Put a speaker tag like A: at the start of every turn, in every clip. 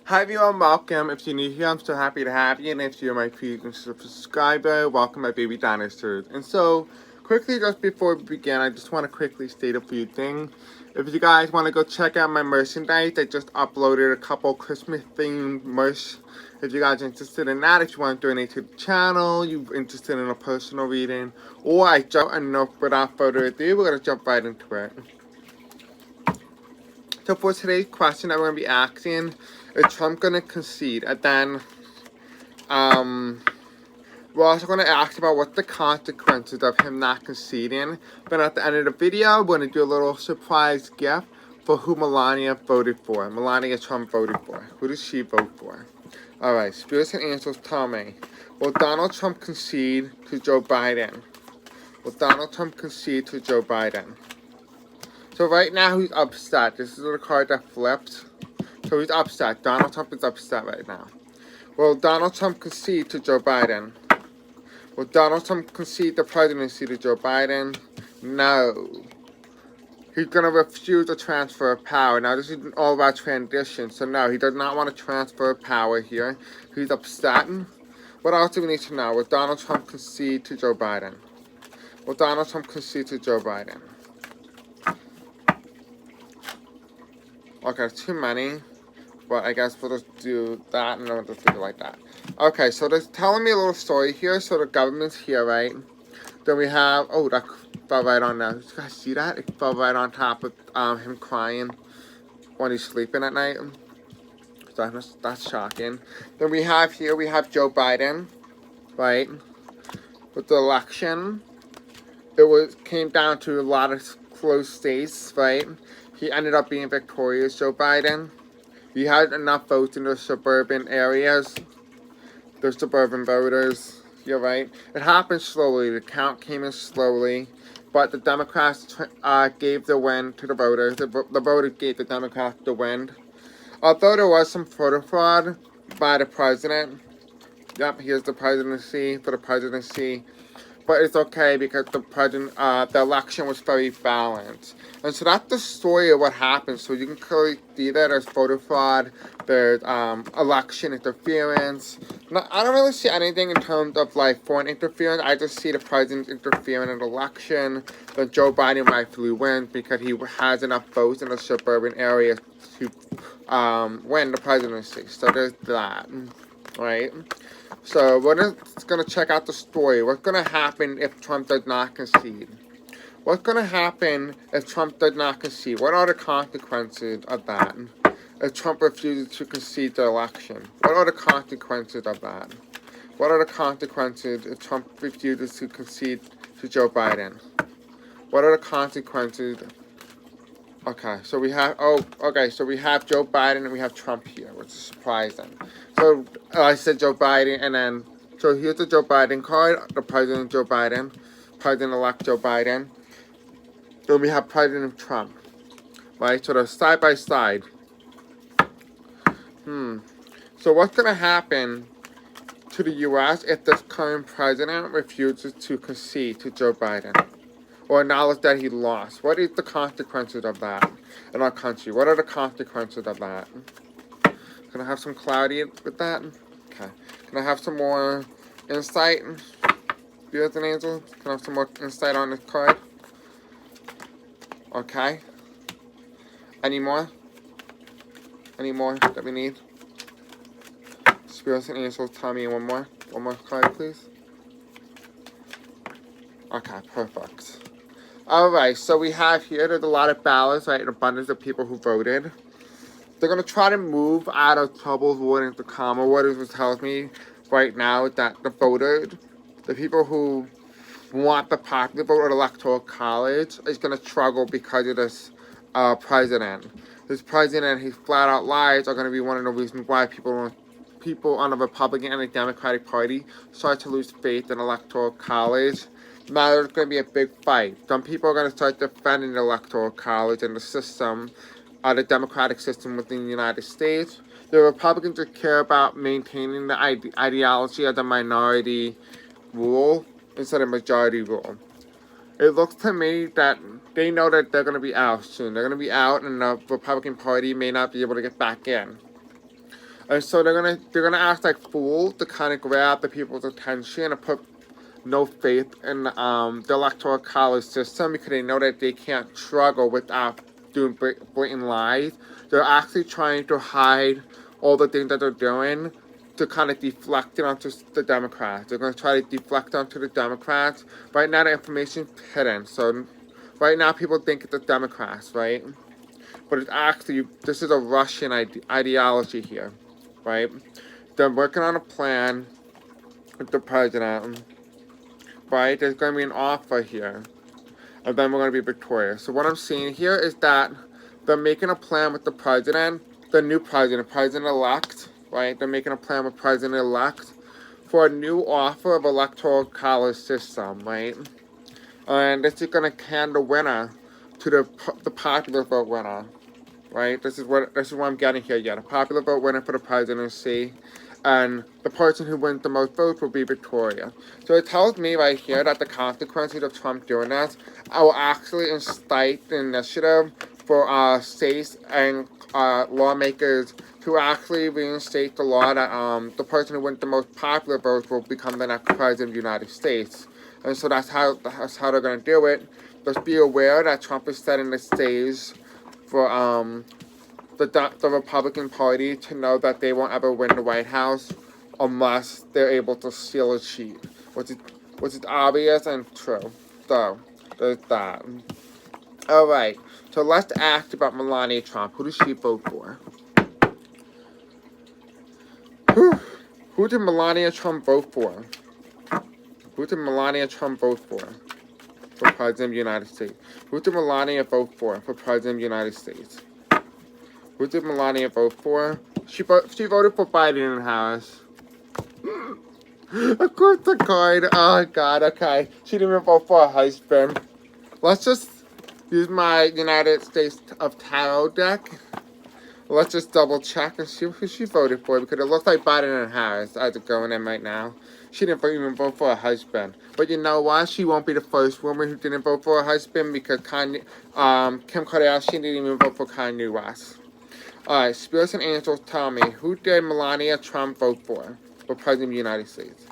A: Hi everyone, welcome. If you're new here, I'm so happy to have you. And if you're my previous subscriber, welcome my baby dinosaurs. And so, quickly, just before we begin, I just want to quickly state a few things. If you guys want to go check out my merchandise, I just uploaded a couple Christmas themed merch. If you guys are interested in that, if you want to donate to the channel, you're interested in a personal reading, or I jump enough without further ado, we're going to jump right into it. So for today's question that we're going to be asking, is Trump going to concede? And then, we're also going to ask about what the consequences of him not conceding. But at the end of the video, we're going to do a little surprise gift for who Melania voted for. Melania Trump voted for. Who does she vote for? Alright, spirits and angels, tell me. Will Donald Trump concede to Joe Biden? Will Donald Trump concede to Joe Biden? So right now he's upset. This is the card that flipped. So he's upset. Donald Trump is upset right now. Will Donald Trump concede to Joe Biden? Will Donald Trump concede the presidency to Joe Biden? No. He's going to refuse a transfer of power. Now this is all about transition. So no, he does not want to transfer power here. He's upset. What else do we need to know? Will Donald Trump concede to Joe Biden? Will Donald Trump concede to Joe Biden? Okay, too many, but I guess we'll just do that and then we'll just do it like that. Okay, so they're telling me a little story here. So the government's here, right? Then we have, oh, that fell right on there. Did you guys see that? It fell right on top of him crying when he's sleeping at night. So that's shocking. Then we have here, we have Joe Biden, right? With the election, came down to a lot of close states, right? He ended up being victorious, Joe Biden. He had enough votes in the suburban areas, the suburban voters. You're right. It happened slowly. The count came in slowly, but the Democrats gave the win to the voters. The voters gave the Democrats the win. Although there was some voter fraud by the president. Yep, here's the presidency for the presidency. But it's okay because the election was very balanced. And so that's the story of what happened. So you can clearly see that there's voter fraud, there's election interference. Now, I don't really see anything in terms of like foreign interference. I just see the president interfering in the election. That Joe Biden rightfully wins because he has enough votes in the suburban areas to win the presidency. So there's that, right? So we're just going to check out the story. What's going to happen if Trump does not concede? What's going to happen if Trump does not concede? What are the consequences of that? If Trump refuses to concede the election? What are the consequences of that? What are the consequences if Trump refuses to concede to Joe Biden? What are the consequences? Okay, so we have, so we have Joe Biden and we have Trump here, which is surprising. So, I said Joe Biden, and then, so here's the Joe Biden card, the President Joe Biden, President-elect Joe Biden. Then we have President Trump, right? So they're side by side. So what's going to happen to the U.S. if this current president refuses to concede to Joe Biden? Or acknowledge that he lost? What is the consequences of that in our country? What are the consequences of that? Can I have some clarity with that? Okay. Can I have some more insight? Spirits and angels? Can I have some more insight on this card? Okay. Any more? Any more that we need? Spirits and angels, tell me one more. One more card, please. Okay, perfect. Alright, so we have here, there's a lot of ballots, right? An abundance of people who voted. They're going to try to move out of trouble voting to calmer. What it tells me right now is that the voters, the people who want the popular vote or the electoral college, is going to struggle because of this president. This president, his flat out lies are going to be one of the reasons why people on the Republican and the Democratic Party start to lose faith in electoral college. Now there's going to be a big fight. Some people are going to start defending the electoral college and the system, the democratic system within the United States. The Republicans just care about maintaining the ideology of the minority rule instead of majority rule. It looks to me that they know that they're going to be out soon. They're going to be out and the Republican Party may not be able to get back in. And so they're gonna act like fools to kind of grab the people's attention and put no faith in the electoral college system because they know that they can't struggle without doing blatant lies. They're actually trying to hide all the things that they're doing to kind of deflect it onto the Democrats. They're going to try to deflect onto the Democrats. Right now, the information's hidden. So right now, people think it's the Democrats, right? But it's actually, this is a Russian ideology here, right? They're working on a plan with the president, right? There's going to be an offer here, and then we're going to be victorious. So what I'm seeing here is that they're making a plan with the president, the new president, president-elect, right? They're making a plan with president-elect for a new offer of electoral college system, right? And this is going to hand the winner to the popular vote winner, right? This is what I'm getting here. Yeah, the popular vote winner for the presidency, and the person who wins the most votes will be victorious. So it tells me right here that the consequences of Trump doing this, I will actually incite the initiative for states and lawmakers to actually reinstate the law that the person who wins the most popular votes will become the next president of the United States. And so that's how they're going to do it. Just be aware that Trump is setting the stage for the Republican Party to know that they won't ever win the White House unless they're able to steal a cheat, which is obvious and true. So there's that. All right. So let's ask about Melania Trump. Who does she vote for? Who did Melania Trump vote for? Who did Melania Trump vote for President of the United States? Who did Melania vote for President of the United States? Who did Melania vote for? She voted for Biden and Harris. Of course the card. Oh, God, okay. She didn't even vote for her husband. Let's just use my United States of Tarot deck. Let's just double check and see who she voted for, because it looks like Biden and Harris as it's going in right now. She didn't even vote for her husband. But you know what? She won't be the first woman who didn't vote for her husband, because Kim Kardashian didn't even vote for Kanye West. Alright, spirits and angels, tell me, who did Melania Trump vote for President of the United States?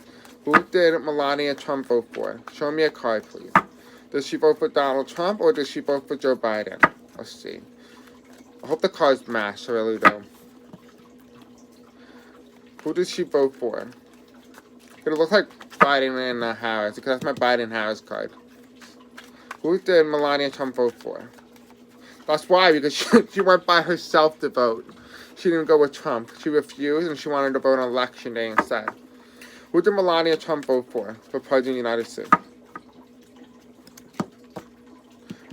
A: Who did Melania Trump vote for? Show me a card, please. Did she vote for Donald Trump, or did she vote for Joe Biden? Let's see. I hope the cards match, I really do. Who did she vote for? It looks like Biden and Harris, because that's my Biden-Harris card. Who did Melania Trump vote for? That's why, because she went by herself to vote. She didn't go with Trump. She refused, and she wanted to vote on election day instead. Who did Melania Trump vote for President of the United States?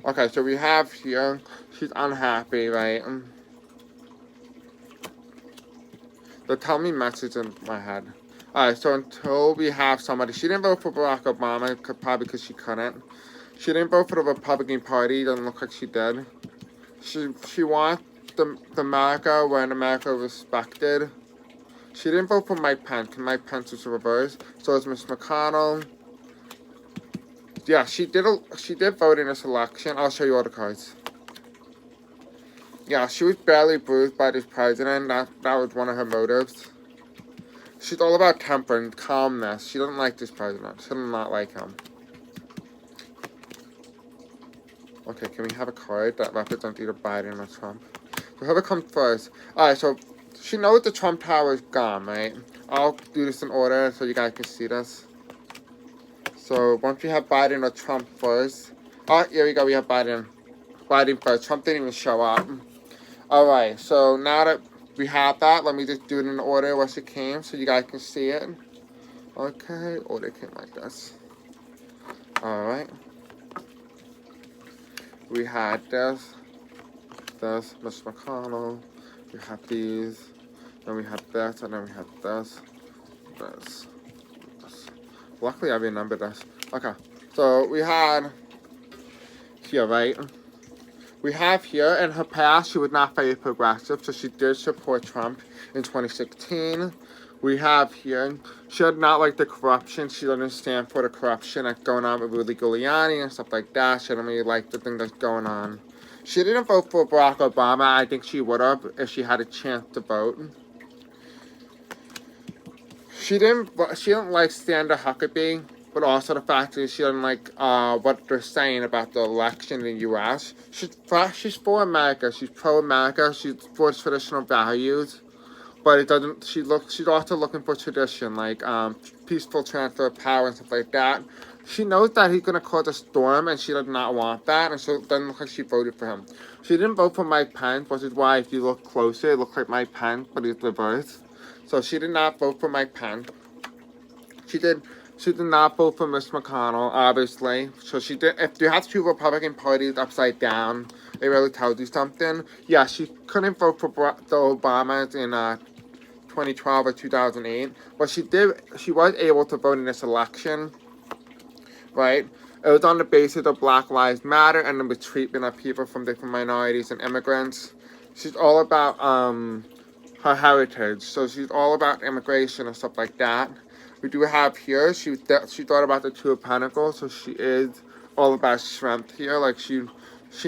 A: Okay, so we have here, she's unhappy, right? They're telling me message in my head. Alright, so until we have somebody, she didn't vote for Barack Obama, probably because she couldn't. She didn't vote for the Republican Party, doesn't look like she did. She wants the America when America respected. She didn't vote for Mike Pence, and Mike Pence was reversed. So is Miss McConnell. Yeah, she did vote in this election. I'll show you all the cards. Yeah, she was barely bruised by this president. That was one of her motives. She's all about temper and calmness. She doesn't like this president. She does not like him. Okay, can we have a card that represents either Biden or Trump? So whoever comes first. Alright, so she knows the Trump Tower is gone, right? I'll do this in order so you guys can see this. So once we have Biden or Trump first. Oh, here we go, we have Biden. Biden first. Trump didn't even show up. Alright, so now that we have that, let me just do it in order once it came so you guys can see it. Okay, order came like this. Alright. We had this, Miss McConnell, we had these, then we had this, and then we had this. Luckily I remember this. Okay, so we had here, right? We have here, in her past, she was not very progressive, so she did support Trump in 2016. We have here, she did not like the corruption. She doesn't stand for the corruption that's going on with Rudy Giuliani and stuff like that. She doesn't really like the thing that's going on. She didn't vote for Barack Obama. I think she would have if she had a chance to vote. She didn't like Sandra Huckabee, but also the fact that she didn't like what they're saying about the election in the U.S. She's for America. She's pro-America. She's for traditional values, but it doesn't. She's also looking for tradition, like peaceful transfer of power and stuff like that. She knows that he's gonna cause a storm, and she does not want that, and so it doesn't look like she voted for him. She didn't vote for Mike Pence, which is why, if you look closer, it looks like Mike Pence, but it's reversed. So she did not vote for Mike Pence. She did not vote for Mitch McConnell, obviously. So she did. If you have two Republican parties upside down, it really tells you something. Yeah, she couldn't vote for the Obamas in 2012 or 2008, but she did. She was able to vote in this election, right? It was on the basis of Black Lives Matter and the treatment of people from different minorities and immigrants. She's all about her heritage, so she's all about immigration and stuff like that. We do have here, she thought about the Two of Pentacles, so she is all about strength here. Like, she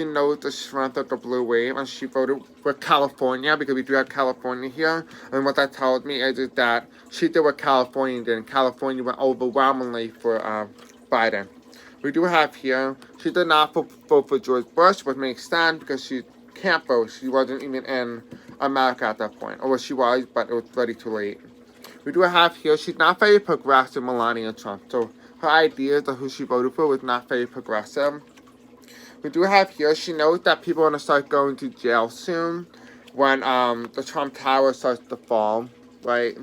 A: knows the strength of the blue wave, and she voted for California, because we do have California here. And what that tells me is that she did what California did, and California went overwhelmingly for Biden. We do have here, she did not vote for George Bush, which makes sense, because she can't vote. She wasn't even in America at that point. Or she was, but it was already too late. We do have here, she's not very progressive, Melania Trump. So her ideas of who she voted for was not very progressive. We do have here, she knows that people are going to start going to jail soon when the Trump Tower starts to fall, right?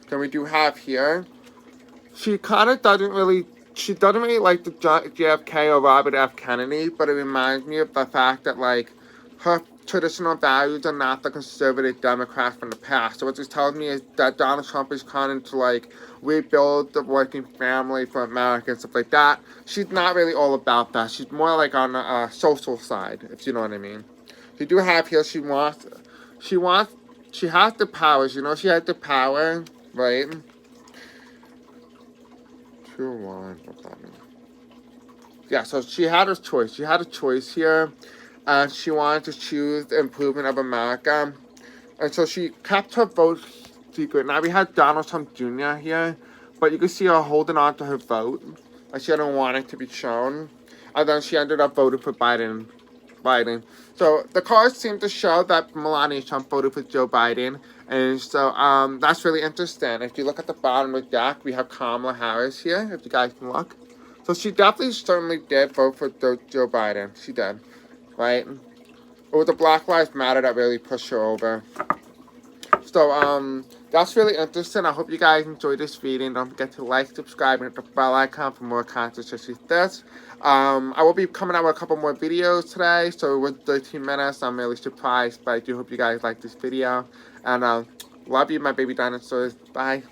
A: Then we do have here, she kind of doesn't really like the JFK or Robert F. Kennedy, but it reminds me of the fact that, like, her traditional values are not the conservative Democrats from the past. So what this tells me is that Donald Trump is trying to, like, rebuild the working family for America and stuff like that. She's not really all about that. She's more like on the social side, if you know what I mean. We do have here, she has the powers, you know, she has the power, right? 2-1, what's that mean? Yeah, so she had a choice. She had a choice here. She wanted to choose the improvement of America. And so she kept her vote secret. Now we had Donald Trump Jr. here, but you can see her holding on to her vote. Like, she didn't want it to be shown. And then she ended up voting for Biden. So the cards seem to show that Melania Trump voted for Joe Biden. And so that's really interesting. If you look at the bottom of the deck, we have Kamala Harris here, if you guys can look. So she definitely certainly did vote for Joe Biden. She did. Right? It was the Black Lives Matter that really pushed her over. So, that's really interesting. I hope you guys enjoyed this video. Don't forget to like, subscribe, and hit the bell icon for more content such as this. I will be coming out with a couple more videos today. So, with 13 minutes, I'm really surprised. But I do hope you guys like this video. And, love you, my baby dinosaurs. Bye.